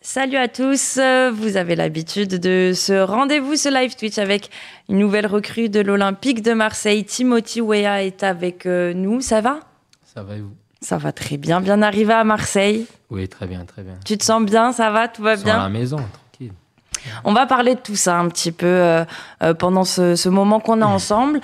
Salut à tous, vous avez l'habitude de ce rendez-vous, ce live Twitch avec une nouvelle recrue de l'Olympique de Marseille. Timothy Weah est avec nous, ça va? Ça va et vous? Ça va très bien, bien arrivé à Marseille. Oui, très bien, très bien. Tu te sens bien, ça va, tout va bien? À la maison, tranquille. On va parler de tout ça un petit peu pendant ce moment qu'on a ensemble.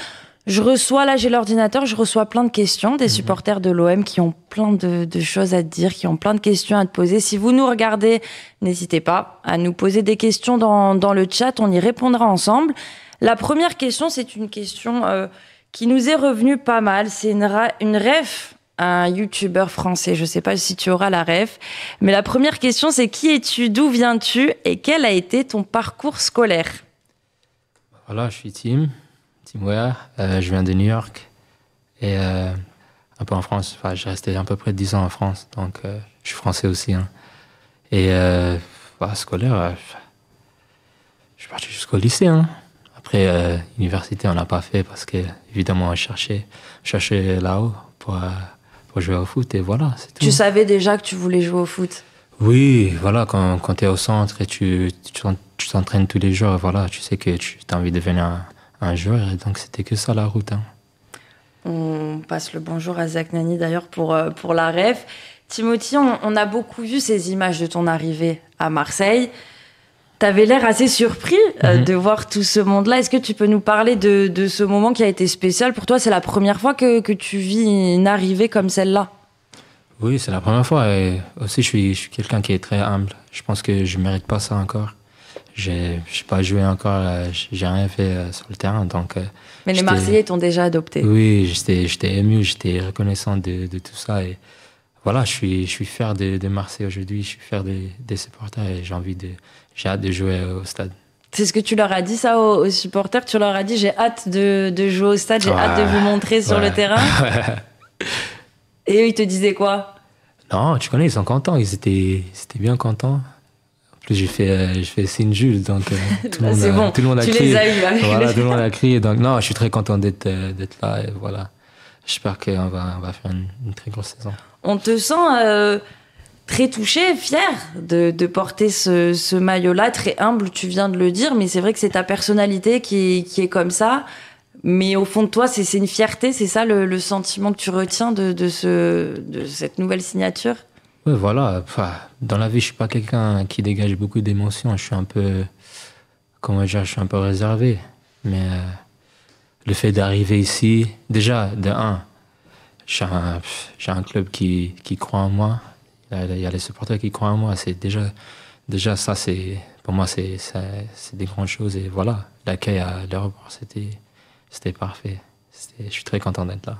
J'ai l'ordinateur, je reçois plein de questions des supporters de l'OM qui ont plein de choses à te dire, qui ont plein de questions à te poser. Si vous nous regardez, n'hésitez pas à nous poser des questions dans le chat, on y répondra ensemble. La première question, c'est une question qui nous est revenue pas mal. C'est une ref, un youtubeur français. Je sais pas si tu auras la ref, mais la première question, c'est qui es-tu, d'où viens-tu et quel a été ton parcours scolaire? Voilà, je suis Tim Weah, je viens de New York et un peu en France. Enfin, j'ai resté à peu près 10 ans en France, donc je suis français aussi. Hein. Et scolaire, je suis parti jusqu'au lycée. Hein. Après, université, on l'a pas fait parce que, évidemment, on cherchait là-haut pour jouer au foot et voilà, c'est tout. Tu savais déjà que tu voulais jouer au foot? Oui, voilà, quand tu es au centre et tu t'entraînes tous les jours, voilà, tu sais que tu as envie de devenir un joueur, et donc c'était que ça la route. Hein. On passe le bonjour à Zach Nani d'ailleurs pour la ref. Timothy, on a beaucoup vu ces images de ton arrivée à Marseille. T'avais l'air assez surpris de voir tout ce monde-là. Est-ce que tu peux nous parler de ce moment qui a été spécial pour toi? C'est la première fois que tu vis une arrivée comme celle-là? Oui, c'est la première fois. Et aussi, je suis quelqu'un qui est très humble. Je pense que je ne mérite pas ça encore. Je n'ai pas joué encore, j'ai rien fait sur le terrain. Donc, mais les Marseillais t'ont déjà adopté. Oui, j'étais ému, j'étais reconnaissant de tout ça. Et voilà, je suis fier de Marseille aujourd'hui, je suis fier des supporters et j'ai hâte de jouer au stade. C'est ce que tu leur as dit, ça, aux supporters? Tu leur as dit, j'ai hâte de jouer au stade, j'ai hâte de vous montrer sur le terrain? Et eux, ils te disaient quoi? Non, tu connais, ils sont contents, ils étaient bien contents. En plus, j'ai fait signe Jules, donc tout le monde a crié. Tu les as eu. Voilà, tout le monde a crié. Donc non, je suis très content d'être là et voilà. J'espère qu'on va faire une très grosse saison. On te sent très touché, fier de porter ce maillot-là, très humble, tu viens de le dire, mais c'est vrai que c'est ta personnalité qui est comme ça. Mais au fond de toi, c'est une fierté, c'est ça le sentiment que tu retiens de cette nouvelle signature? Oui, voilà. Enfin, dans la vie, je suis pas quelqu'un qui dégage beaucoup d'émotions. Je suis un peu, je suis un peu réservé. Mais le fait d'arriver ici, déjà, de un, j'ai un club qui croit en moi. Il y a les supporters qui croient en moi. C'est déjà ça, pour moi, c'est des grandes choses. Et voilà, l'accueil à l'aéroport, c'était parfait. Je suis très content d'être là.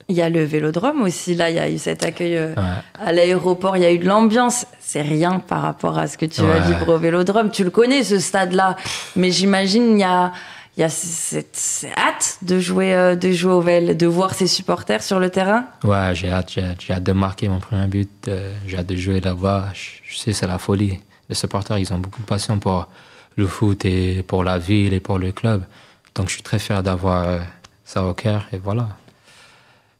Il y a le Vélodrome aussi, là, il y a eu cet accueil à l'aéroport, il y a eu de l'ambiance. C'est rien par rapport à ce que tu vas vivre au Vélodrome. Tu le connais, ce stade-là, mais j'imagine il y a cette hâte de jouer au Vel, de voir ses supporters sur le terrain. Ouais, j'ai hâte de marquer mon premier but, j'ai hâte de jouer là-bas. Je sais, c'est la folie. Les supporters, ils ont beaucoup de passion pour le foot et pour la ville et pour le club. Donc je suis très fier d'avoir ça au cœur et voilà.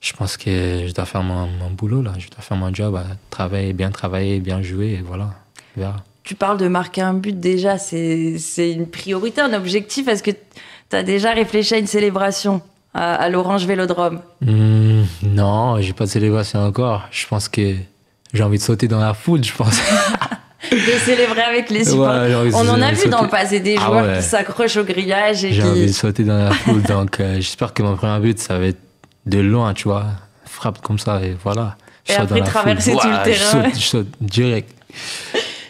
Je pense que je dois faire mon boulot, là. Je dois faire mon job, travailler, bien jouer, et voilà. On verra. Tu parles de marquer un but déjà, c'est une priorité, un objectif. Est-ce que tu as déjà réfléchi à une célébration à l'Orange Vélodrome? Non, j'ai pas de célébration encore. Je pense que j'ai envie de sauter dans la foule, je pense. De célébrer avec les supporters. On en a vu dans le passé des joueurs qui s'accrochent au grillage. J'ai envie de sauter dans la foule, donc j'espère que mon premier but, ça va être de loin, tu vois, frappe comme ça et voilà. Et après traverser tout le terrain. Je saute direct.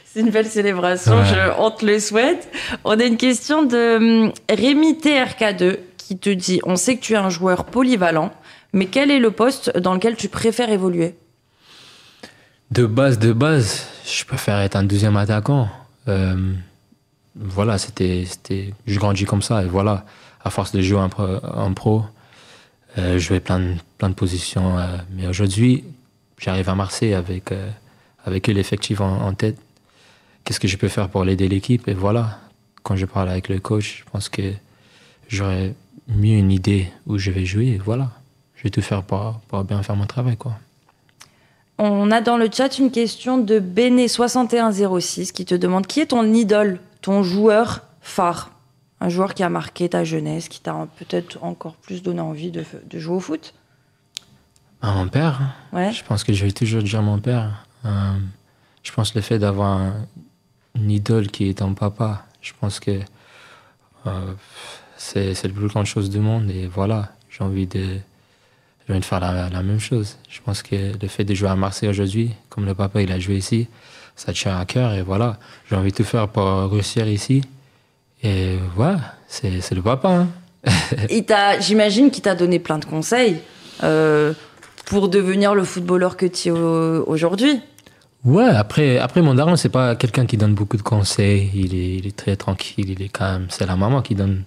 C'est une belle célébration, on te le souhaite. On a une question de Rémi TRK2 qui te dit, on sait que tu es un joueur polyvalent, mais quel est le poste dans lequel tu préfères évoluer? De base, je préfère être un deuxième attaquant. Voilà, je grandis comme ça et voilà, à force de jouer en pro, je jouais plein de positions, mais aujourd'hui, j'arrive à Marseille avec l'effectif en tête. Qu'est-ce que je peux faire pour l'aider l'équipe? Et voilà, quand je parle avec le coach, je pense que j'aurais mieux une idée où je vais jouer. Et voilà, je vais tout faire pour bien faire mon travail, quoi. On a dans le chat une question de Béné6106 qui te demande qui est ton idole, ton joueur phare, un joueur qui a marqué ta jeunesse, qui t'a peut-être encore plus donné envie de jouer au foot. Mon père. Ouais. Je pense que je vais toujours dire mon père. Je pense le fait d'avoir une idole qui est ton papa, je pense que c'est la plus grande chose du monde. Et voilà, j'ai envie de faire la même chose. Je pense que le fait de jouer à Marseille aujourd'hui, comme le papa il a joué ici, ça tient à cœur. Et voilà, j'ai envie de tout faire pour réussir ici. Et voilà, c'est le papa. Hein. J'imagine qu'il t'a donné plein de conseils pour devenir le footballeur que tu es aujourd'hui. Ouais, après mon daron, c'est pas quelqu'un qui donne beaucoup de conseils. Il est très tranquille, il est calme. C'est la maman qui donne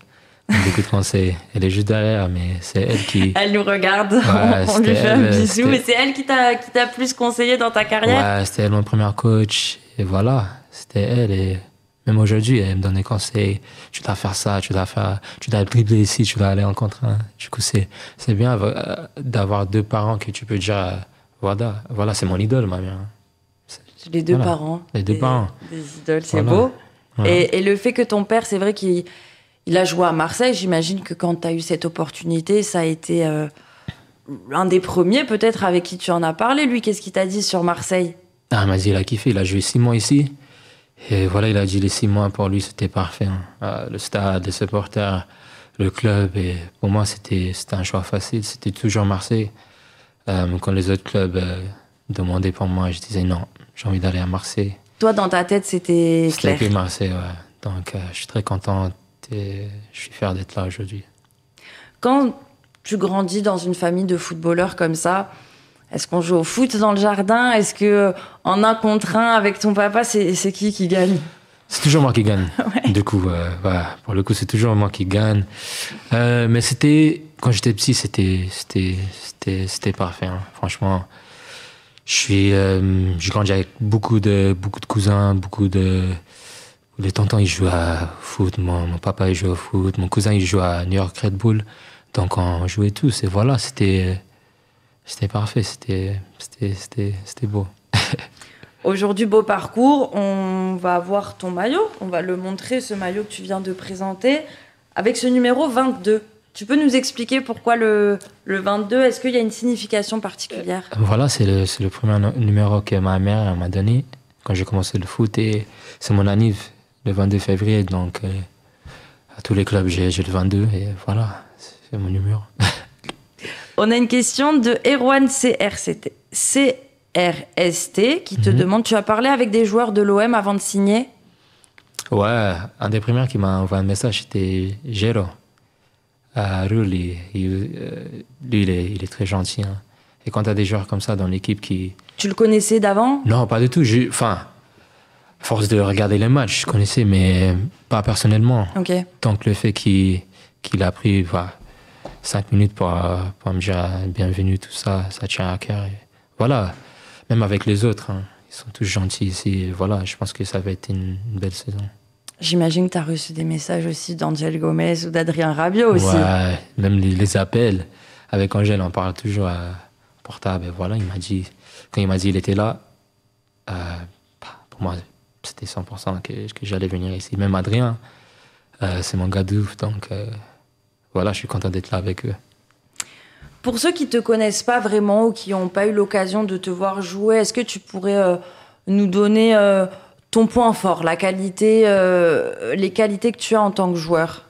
beaucoup de conseils. Elle est juste derrière, mais c'est elle qui... Elle nous regarde, ouais, on lui fait un bisou. Mais c'est elle qui t'a plus conseillé dans ta carrière? Ouais, c'était elle mon premier coach. Et voilà, c'était elle. Et même aujourd'hui, elle me donne des conseils. Tu dois faire ça, tu dois dribbler ici, tu dois aller en contre un. Du coup, c'est bien d'avoir deux parents que tu peux dire, voilà, c'est mon idole, ma mère. Les deux parents. Les deux parents. Des idoles, c'est beau. Voilà. Et le fait que ton père, c'est vrai qu'il a joué à Marseille, j'imagine que quand tu as eu cette opportunité, ça a été l'un des premiers peut-être avec qui tu en as parlé. Lui, qu'est-ce qu'il t'a dit sur Marseille? Il m'a dit il a kiffé, il a joué 6 mois ici. Et voilà, il a dit les 6 mois pour lui, c'était parfait. Hein. Le stade, les supporters, le club. Et pour moi, c'était un choix facile. C'était toujours Marseille. Quand les autres clubs demandaient pour moi, je disais non, j'ai envie d'aller à Marseille. Toi, dans ta tête, c'était clair? C'était que Marseille, ouais. Donc, je suis très content et je suis fier d'être là aujourd'hui. Quand tu grandis dans une famille de footballeurs comme ça, est-ce qu'on joue au foot dans le jardin? Est-ce que en 1 contre 1 avec ton papa, c'est qui gagne? C'est toujours moi qui gagne. Ouais. Du coup, voilà. Pour le coup, c'est toujours moi qui gagne. Mais quand j'étais petit, c'était parfait. Hein. Franchement, j'ai grandi avec beaucoup de cousins, les tontons ils jouent à foot, mon papa il joue au foot, mon cousin il joue à New York Red Bull, donc on jouait tous et voilà, c'était parfait, c'était beau. Aujourd'hui, beau parcours, on va voir ton maillot, on va le montrer, ce maillot que tu viens de présenter, avec ce numéro 22. Tu peux nous expliquer pourquoi le 22? Est-ce qu'il y a une signification particulière? Voilà, c'est le premier numéro que ma mère m'a donné quand j'ai commencé le foot et c'est mon anniv, le 22 février. Donc, à tous les clubs, j'ai le 22 et voilà, c'est mon numéro. On a une question de Erwan CRST qui te demande, tu as parlé avec des joueurs de l'OM avant de signer? Ouais, un des premiers qui m'a envoyé un message, c'était Géro. Lui, il est très gentil. Hein. Et quand tu as des joueurs comme ça dans l'équipe qui... Tu le connaissais d'avant? Non, pas du tout. À force de regarder les matchs, je connaissais, mais pas personnellement. Ok. Donc le fait qu'il a pris 5 minutes pour me dire bienvenue, tout ça, ça tient à cœur. Et voilà, même avec les autres, hein, ils sont tous gentils ici. Et voilà, je pense que ça va être une belle saison. J'imagine que tu as reçu des messages aussi d'Angel Gomez ou d'Adrien Rabiot aussi. Ouais, même les appels. Avec Angel, on parle toujours à portable. Et voilà, quand il m'a dit qu'il était là, pour moi, c'était 100% que j'allais venir ici. Même Adrien, c'est mon gars de ouf. Donc, voilà, je suis content d'être là avec eux. Pour ceux qui ne te connaissent pas vraiment ou qui n'ont pas eu l'occasion de te voir jouer, est-ce que tu pourrais nous donner... ton point fort, les qualités que tu as en tant que joueur?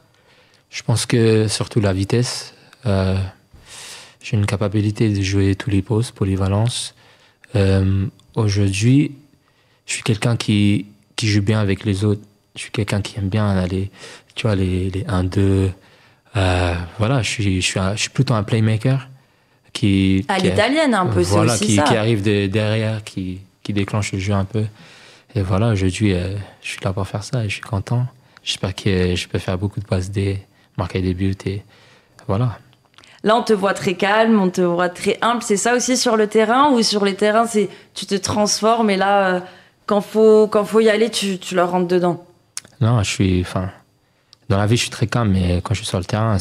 Je pense que surtout la vitesse. J'ai une capacité de jouer tous les postes, polyvalence. Aujourd'hui, je suis quelqu'un qui joue bien avec les autres. Je suis quelqu'un qui aime bien aller, tu vois, les 1-2. Voilà, je suis plutôt un playmaker. À l'italienne un peu, voilà, c'est aussi ça. Qui arrive derrière, qui déclenche le jeu un peu. Et voilà, aujourd'hui, je suis là pour faire ça et je suis content. J'espère que je peux faire beaucoup de passes marquer des buts et voilà. Là, on te voit très calme, on te voit très humble. C'est ça aussi sur le terrain ou sur les terrains, tu te transformes et là, quand faut y aller, tu leur rentres dedans? Non, dans la vie, je suis très calme, mais quand je suis sur le terrain,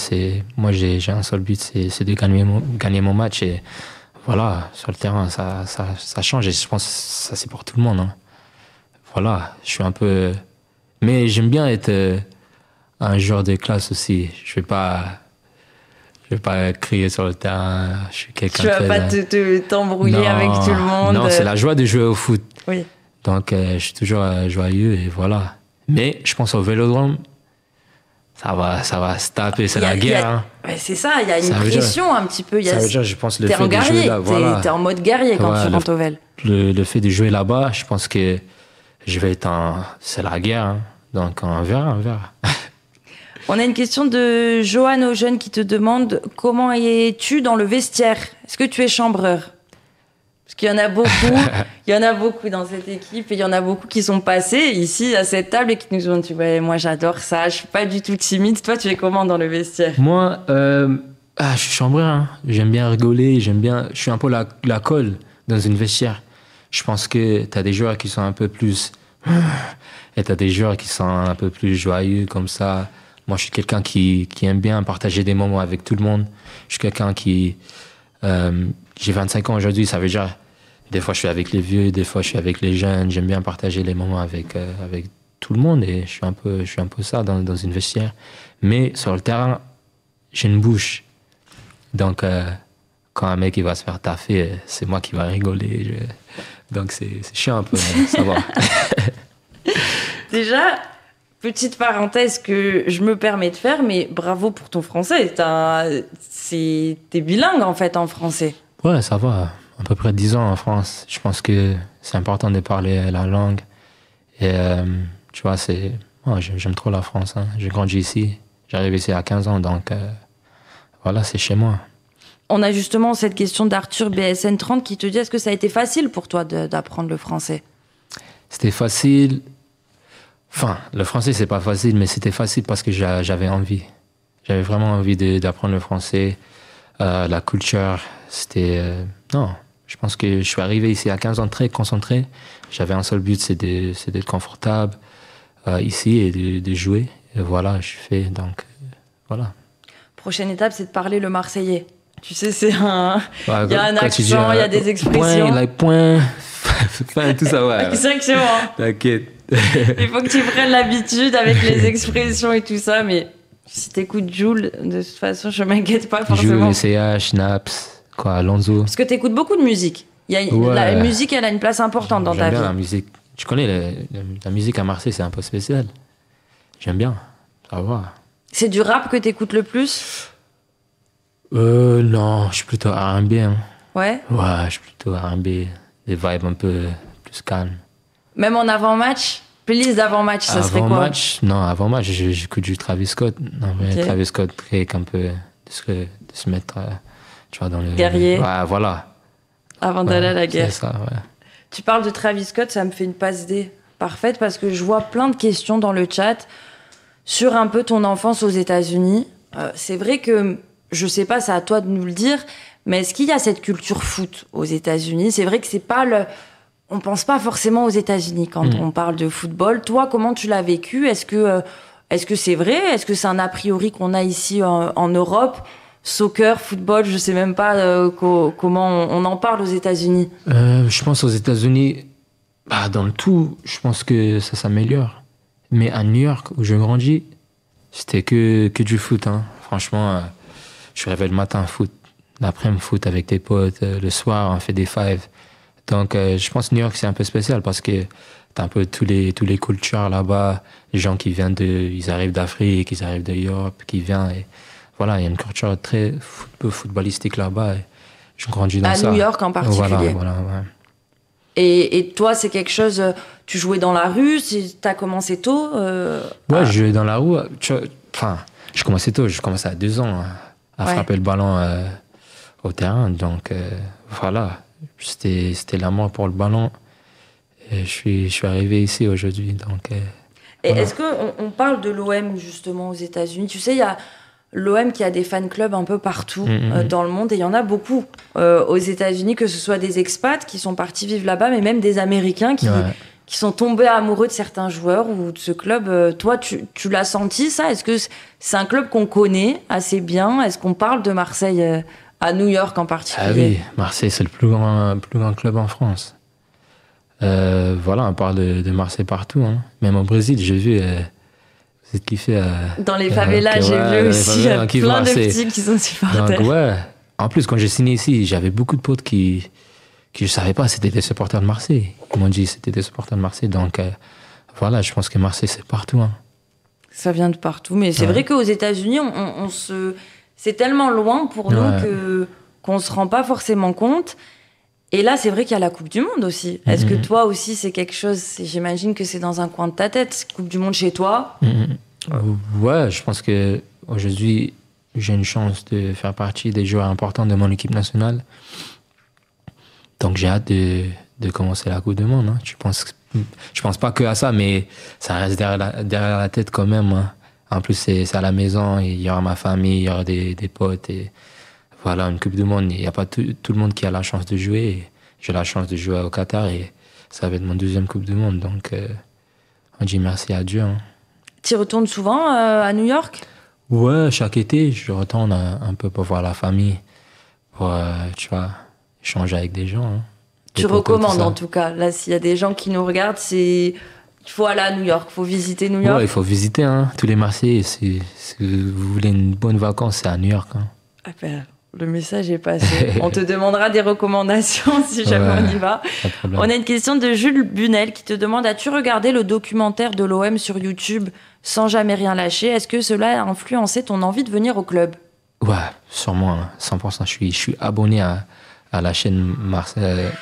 moi, j'ai un seul but, c'est de gagner mon match et voilà, sur le terrain, ça change et je pense que ça c'est pour tout le monde. Hein. Voilà, je suis un peu... Mais j'aime bien être un joueur de classe aussi. Je vais pas crier sur le terrain. Je suis quelqu'un Tu vas pas t'embrouiller avec tout le monde. Non, c'est la joie de jouer au foot. Oui. Donc, je suis toujours joyeux et voilà. Mais je pense au Vélodrome, ça va se taper, c'est la guerre. Hein. Ouais, c'est ça, il y a une pression un petit peu. Ça veut dire, je pense, le fait de jouer là, voilà. T'es en mode guerrier quand tu rentres au Vel. Le fait de jouer là-bas, je pense que je vais être c'est la guerre. Hein. Donc, on verra. On a une question de Johan Aujeune qui te demande comment es-tu dans le vestiaire? Est-ce que tu es chambreur? Parce qu'il y en a beaucoup dans cette équipe et il y en a beaucoup qui sont passés ici à cette table et qui nous ont dit ouais, moi j'adore ça, je suis pas du tout timide. Toi, tu es comment dans le vestiaire? Moi, je suis chambreur. Hein. J'aime bien rigoler, je suis un peu la colle dans une vestiaire. Je pense que tu as des joueurs qui sont un peu plus et tu as des joueurs qui sont un peu plus joyeux comme ça. Moi, je suis quelqu'un qui aime bien partager des moments avec tout le monde. Je suis quelqu'un qui... j'ai 25 ans aujourd'hui, ça veut dire... Des fois, je suis avec les vieux, des fois, je suis avec les jeunes. J'aime bien partager les moments avec tout le monde et je suis un peu ça dans une vestiaire. Mais sur le terrain, j'ai une bouche. Donc, quand un mec il va se faire taffer, c'est moi qui va rigoler. Donc, c'est chiant un peu, ça va. Déjà... Petite parenthèse que je me permets de faire, mais bravo pour ton français. T'es bilingue, en fait, en français. Ouais, ça va. À peu près 10 ans en France. Je pense que c'est important de parler la langue. Et tu vois, j'aime trop la France. Hein. J'ai grandi ici. J'arrive ici à 15 ans, donc voilà, c'est chez moi. On a justement cette question d'Arthur BSN 30 qui te dit, est-ce que ça a été facile pour toi d'apprendre le français? C'était facile... Enfin, le français, c'est pas facile, mais c'était facile parce que j'avais envie. J'avais vraiment envie d'apprendre le français. La culture, c'était... non, je pense que je suis arrivé ici à 15 ans très concentré. J'avais un seul but, c'est d'être confortable ici et de jouer. Et voilà, je fais, donc voilà. Prochaine étape, c'est de parler le marseillais. Tu sais, c'est un... Ouais, il y a un accent, il y a des expressions. Point, tout ça, ouais. C'est que c'est bon. T'inquiète. Il faut que tu prennes l'habitude avec les expressions et tout ça, mais si t'écoutes Jul, de toute façon, je m'inquiète pas forcément. Jul, SCH, Naps, Alonso. Parce que t'écoutes beaucoup de musique. La musique, elle a une place importante dans ta vie. J'aime bien la musique. Tu connais la musique à Marseille, c'est un peu spécial. J'aime bien, ça va. C'est du rap que t'écoutes le plus? Non, je suis plutôt R&B. Hein. Ouais? Ouais, je suis plutôt R&B. Des vibes un peu plus calmes. Même en avant-match? Playlist d'avant-match, ça serait quoi? Avant-match, j'écoute du Travis Scott. Non, mais okay. Travis Scott, un peu de se mettre, tu vois, dans le... Guerrier. Ouais, voilà. Avant d'aller à la guerre. C'est ça, ouais. Tu parles de Travis Scott, ça me fait une passe D parfaite parce que je vois plein de questions dans le chat sur un peu ton enfance aux États-Unis. C'est vrai que, je sais pas, c'est à toi de nous le dire, mais est-ce qu'il y a cette culture foot aux États-Unis? C'est vrai que c'est pas on pense pas forcément aux États-Unis quand on parle de football. Toi, comment tu l'as vécu? Est-ce que c'est vrai? Est-ce que c'est un a priori qu'on a ici en Europe? Soccer, football, je sais même pas comment on en parle aux États-Unis. Je pense aux États-Unis, dans le tout, je pense que ça s'améliore. Mais à New York, où je grandis, c'était que du foot. Hein. Franchement, je rêvais le matin foot, l'après-midi foot avec tes potes, le soir on fait des fives. Donc, je pense que New York, c'est un peu spécial parce que t'as un peu tous les cultures là-bas, les gens qui viennent ils arrivent d'Afrique, ils arrivent d'Europe, qui viennent et voilà, il y a une culture très footballistique là-bas et je grandis dans ça. À New York en particulier. Voilà, ouais. Et toi, c'est quelque chose, tu jouais dans la rue, t'as commencé tôt Ouais, je jouais dans la rue, je commençais tôt, je commençais à 2 ans à frapper le ballon au terrain, donc voilà. C'était l'amour pour le ballon. Et je suis arrivé ici aujourd'hui. Donc, et voilà. Est-ce qu'on parle de l'OM justement aux États-Unis? Tu sais, il y a l'OM qui a des fan clubs un peu partout dans le monde. Et il y en a beaucoup aux États-Unis, que ce soit des expats qui sont partis vivre là-bas, mais même des Américains qui sont tombés amoureux de certains joueurs ou de ce club. Toi, tu l'as senti ça? Est-ce que c'est un club qu'on connaît assez bien? Est-ce qu'on parle de Marseille À New York en Ah particulier. oui, Marseille, c'est le plus grand club en France. Voilà, on parle de Marseille partout. Hein. Même au Brésil, j'ai vu, vous êtes kiffé. Dans les favelas, j'ai vu aussi, il y a plein de petits qui sont supporters. Donc ouais, en plus, quand j'ai signé ici, j'avais beaucoup de potes qui je savais pas, c'était des supporters de Marseille. Ils m'ont dit c'était des supporters de Marseille. Donc voilà, je pense que Marseille, c'est partout. Hein. Ça vient de partout. Mais c'est vrai qu'aux États-Unis, c'est tellement loin pour nous qu'on se rend pas forcément compte. Et là, c'est vrai qu'il y a la Coupe du Monde aussi. Est-ce que toi aussi, c'est quelque chose, j'imagine que c'est dans un coin de ta tête, Coupe du Monde chez toi? Ouais, je pense que aujourd'hui, j'ai une chance de faire partie des joueurs importants de mon équipe nationale. Donc j'ai hâte de commencer la Coupe du Monde. Hein. Je pense pas que à ça, mais ça reste derrière la tête quand même. Hein. En plus, c'est à la maison, il y aura ma famille, il y aura des potes. Et voilà, une Coupe du Monde, il n'y a pas tout le monde qui a la chance de jouer. Et j'ai la chance de jouer au Qatar et ça va être mon deuxième Coupe du Monde. Donc on dit merci à Dieu. Hein. Tu retournes souvent à New York? Ouais, chaque été, je retourne un peu pour voir la famille, pour, tu vois, échanger avec des gens. Hein. Tu recommandes en tout cas. Là, s'il y a des gens qui nous regardent, il faut aller à New York, il faut visiter New York. Ouais, il faut visiter hein, tous les Marseillais. Si vous voulez une bonne vacance, c'est à New York. Hein. Ah ben, le message est passé. On te demandera des recommandations si jamais on y va. On a une question de Jules Bunel qui te demande: as-tu regardé le documentaire de l'OM sur YouTube Sans jamais rien lâcher? Est-ce que cela a influencé ton envie de venir au club? Ouais, sûrement, 100%. Je suis abonné à la chaîne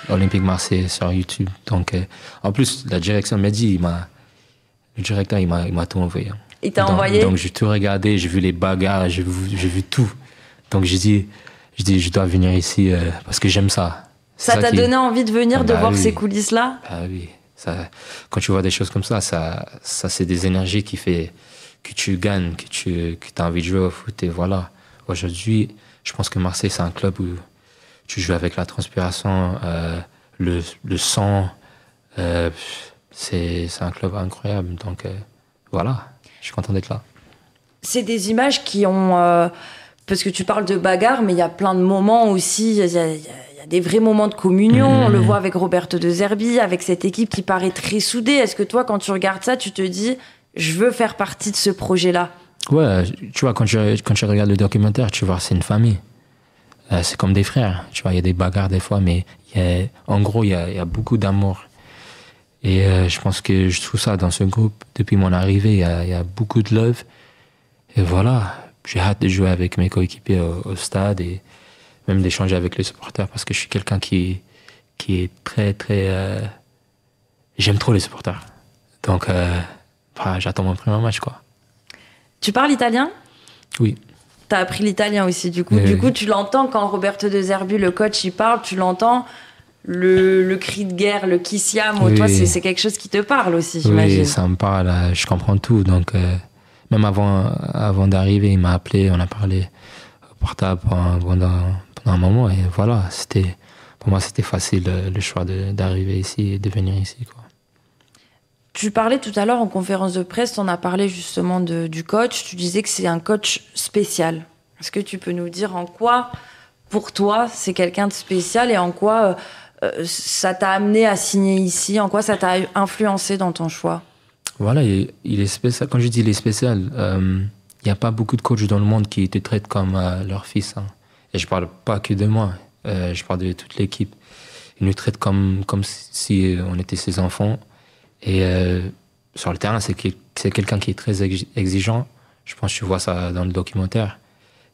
Olympique Marseille sur YouTube. Donc, en plus, la direction m'a dit, le directeur, il m'a tout envoyé. Hein. Il t'a envoyé? Donc, j'ai tout regardé, j'ai vu les bagarres, j'ai vu tout. Donc, j'ai dit, je dois venir ici parce que j'aime ça. Ça t'a donné envie de venir, de voir ces coulisses-là? Ah oui. Quand tu vois des choses comme ça, c'est des énergies qui fait que tu gagnes, que tu as envie de jouer au foot. Et voilà. Aujourd'hui, je pense que Marseille, c'est un club où tu joues avec la transpiration, le sang. C'est un club incroyable. Donc voilà, je suis content d'être là. C'est des images qui ont... parce que tu parles de bagarre, mais il y a plein de moments aussi. Il y a des vrais moments de communion. On le voit avec Roberto De Zerbi, avec cette équipe qui paraît très soudée. Est-ce que toi, quand tu regardes ça, tu te dis « je veux faire partie de ce projet-là » ? Ouais, tu vois, quand tu regardes le documentaire, tu vois, c'est une famille. C'est comme des frères. Tu vois, il y a des bagarres des fois, mais en gros, il y a beaucoup d'amour. Et je pense que je trouve ça dans ce groupe. Depuis mon arrivée, il y a beaucoup de love. Et voilà, j'ai hâte de jouer avec mes coéquipiers au stade et même d'échanger avec les supporters parce que je suis quelqu'un qui est très, très... j'aime trop les supporters. Donc, j'attends mon premier match, quoi. Tu parles italien ? Oui. T'as appris l'italien aussi, du coup. Du coup, tu l'entends quand Roberto De Zerbi, le coach, il parle, tu l'entends, le cri de guerre, le chi siamo, toi, c'est quelque chose qui te parle aussi, j'imagine. Oui, ça me parle, je comprends tout. Donc, même avant d'arriver, il m'a appelé, on a parlé au portable pendant un moment. Et voilà, pour moi, c'était facile le choix d'arriver ici et de venir ici, quoi. Tu parlais tout à l'heure en conférence de presse, on a parlé justement du coach. Tu disais que c'est un coach spécial. Est-ce que tu peux nous dire en quoi, pour toi, c'est quelqu'un de spécial et en quoi ça t'a amené à signer ici, en quoi ça t'a influencé dans ton choix ? Voilà, il est spécial. Quand je dis il est spécial, il n'y a pas beaucoup de coachs dans le monde qui te traitent comme leur fils. Hein. Et je ne parle pas que de moi, je parle de toute l'équipe. Ils nous traitent comme si on était ses enfants. Et sur le terrain, c'est quelqu'un qui est très exigeant. Je pense que tu vois ça dans le documentaire.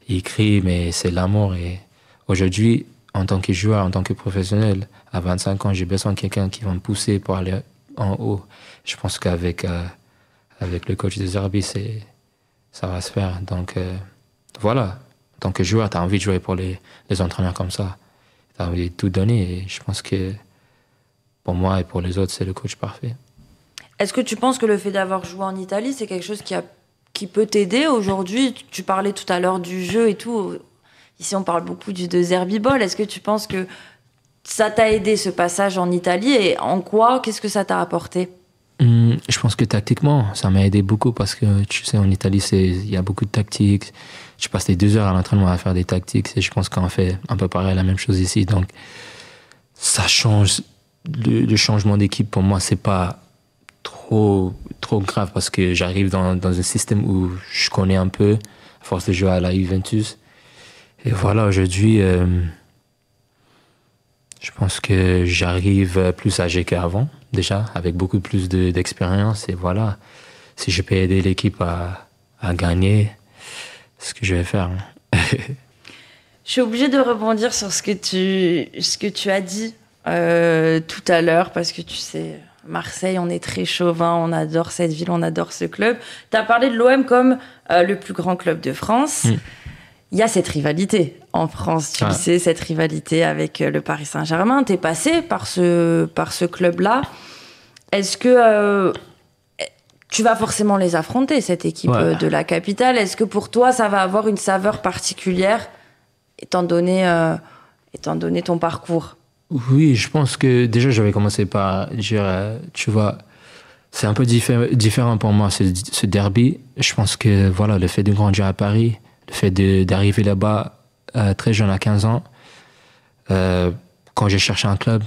Il crie, mais c'est l'amour. Et aujourd'hui, en tant que joueur, en tant que professionnel, à 25 ans, j'ai besoin de quelqu'un qui va me pousser pour aller en haut. Je pense qu'avec le coach de Zerbi, ça va se faire. Donc voilà, en tant que joueur, tu as envie de jouer pour les entraîneurs comme ça. Tu as envie de tout donner. Et je pense que pour moi et pour les autres, c'est le coach parfait. Est-ce que tu penses que le fait d'avoir joué en Italie, c'est quelque chose qui peut t'aider aujourd'hui ? Tu parlais tout à l'heure du jeu et tout. Ici, on parle beaucoup du De Zerbi Ball. Est-ce que tu penses que ça t'a aidé, ce passage en Italie ? Et en quoi ? Qu'est-ce que ça t'a apporté ? Je je pense que tactiquement, ça m'a aidé beaucoup parce que, tu sais, en Italie, il y a beaucoup de tactiques. Je passe les 2 heures à l'entraînement à faire des tactiques et je pense qu'on fait un peu pareil, la même chose ici. Donc, ça change. Le changement d'équipe, pour moi, c'est pas trop grave parce que j'arrive dans un système où je connais un peu, à force de jouer à la Juventus. Et voilà, aujourd'hui, je pense que j'arrive plus âgé qu'avant, déjà, avec beaucoup plus d'expérience. Et voilà, si je peux aider l'équipe à gagner, c'est ce que je vais faire. Je suis obligée de rebondir sur ce que tu as dit tout à l'heure, parce que tu sais, Marseille, on est très chauvin, on adore cette ville, on adore ce club. Tu as parlé de l'OM comme le plus grand club de France. Il y a cette rivalité en France, tu le sais, cette rivalité avec le Paris Saint-Germain. Tu es passé par ce club-là. Est-ce que tu vas forcément les affronter, cette équipe de la capitale? Est-ce que pour toi, ça va avoir une saveur particulière, étant donné ton parcours? Oui, je pense que déjà, j'avais commencé par dire, tu vois, c'est un peu différent pour moi, ce derby. Je pense que voilà, le fait de grandir à Paris, le fait d'arriver là-bas très jeune, à 15 ans, quand j'ai cherché un club,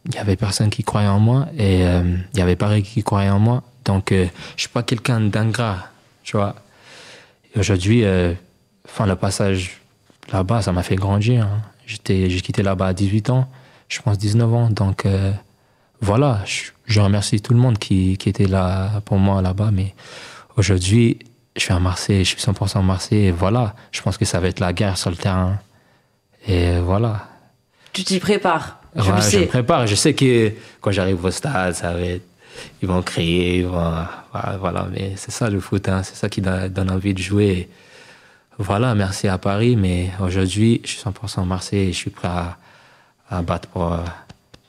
il n'y avait personne qui croyait en moi et il y avait Paris qui croyait en moi. Donc, je ne suis pas quelqu'un d'ingrat, tu vois. Et aujourd'hui, le passage là-bas, ça m'a fait grandir. Hein. J'ai quitté là-bas à 18 ans, je pense 19 ans. Donc, voilà, je remercie tout le monde qui était là pour moi là-bas. Mais aujourd'hui, je suis à Marseille, je suis 100% Marseille. Et voilà, je pense que ça va être la guerre sur le terrain. Et voilà. Tu t'y prépares, je me prépare. Je sais que quand j'arrive au stade, ça va être... Ils vont crier, voilà. Mais c'est ça le foot, hein. C'est ça qui donne envie de jouer. Voilà, merci à Paris. Mais aujourd'hui, je suis 100% Marseille et je suis prêt à battre pour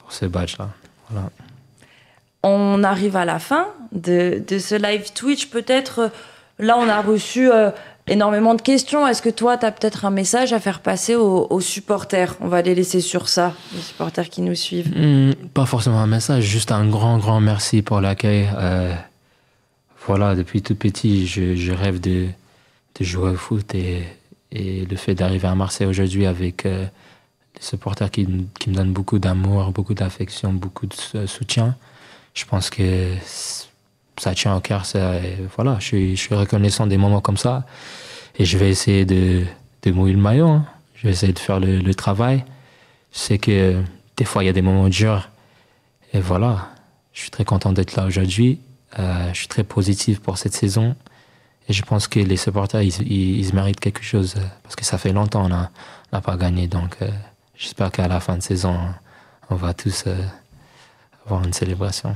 ce badge-là. Voilà. On arrive à la fin de ce live Twitch. Peut-être, là, on a reçu énormément de questions. Est-ce que toi, tu as peut-être un message à faire passer aux supporters? On va les laisser sur ça, les supporters qui nous suivent. Pas forcément un message, juste un grand merci pour l'accueil. Voilà, depuis tout petit, je rêve de jouer au foot et le fait d'arriver à Marseille aujourd'hui avec des supporters qui me donnent beaucoup d'amour, beaucoup d'affection, beaucoup de soutien, je pense que ça tient au cœur. Voilà, je suis reconnaissant des moments comme ça et je vais essayer de mouiller le maillot. Hein. Je vais essayer de faire le travail. Je sais que des fois, il y a des moments durs. Et voilà, je suis très content d'être là aujourd'hui. Je suis très positif pour cette saison. Et je pense que les supporters, ils méritent quelque chose. Parce que ça fait longtemps qu'on n'a pas gagné. Donc, j'espère qu'à la fin de saison, on va tous avoir une célébration.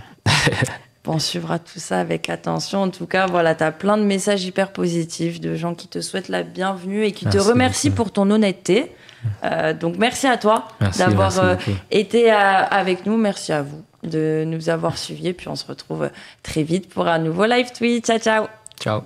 On suivra tout ça avec attention. En tout cas, voilà, tu as plein de messages hyper positifs de gens qui te souhaitent la bienvenue et qui te remercient pour ton honnêteté. Donc, merci à toi d'avoir été avec nous. Merci à vous de nous avoir suivis. Et puis, on se retrouve très vite pour un nouveau live tweet. Ciao, ciao. Ciao.